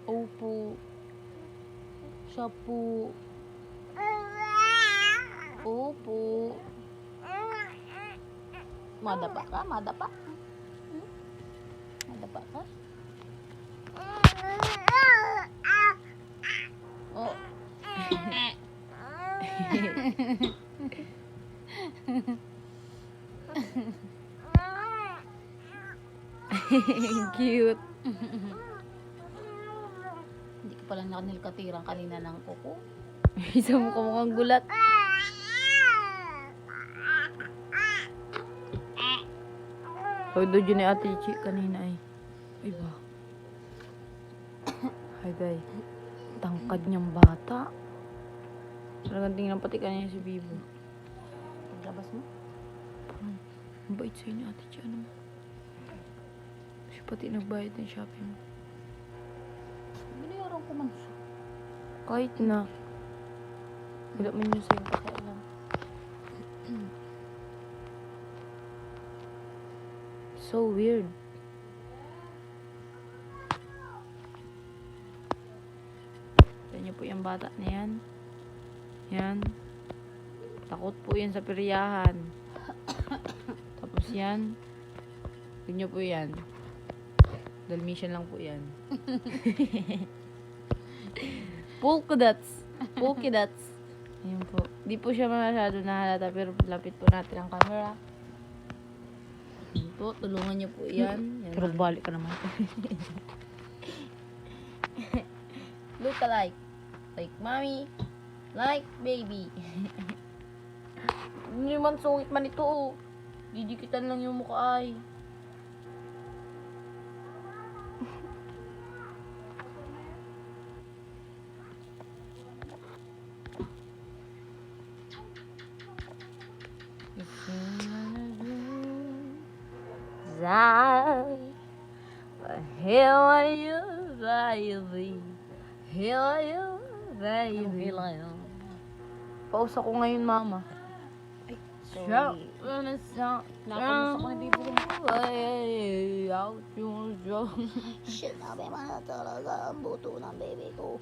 Opo. Siya po. Opo. Madapa ka? Madapa? Madapa ka? Oh. Cute. Hindi ko pala nakanilkatirang kanina ng kuko. Isa mo mukhang gulat. Hoy, doon yun ni Ate Chi kanina ay. Ay ba? Hi guys. Tangkad niyang bata. Talagang tingnan pati kanina si Bibo. Paglabas mo? Parang mabait sa'yo ni Ate Chi. Ano mo? Siya pati nagbayad ng shopping. Binayaran ko man siya. Kahit na. Wala man yun sa'yo pakailan. So weird. Tignan niyo po yung bata na yan. Yan. Takot po yan sa peryahan. Tapos yan. Tignan niyo po yan. Dalmatian lang po yan. Polka dots. Polka dots. Ayun po. Di po siya masyado nahalata pero lapit po natin ang camera. Ayun po. Tulungan niyo po yan. Yan pero balik ka naman. Look alike. Like mommy. Like baby. Hindi man sungit man ito oh. Didikitan lang yung mukha ay. Here are you, baby. Here are you, baby. Pause ako ngayon, mama. Ay, sorry. Napalusa ko na bibili mo. Ay, out yung joke. Shit, nabi man na talaga ang buto ng baby ko.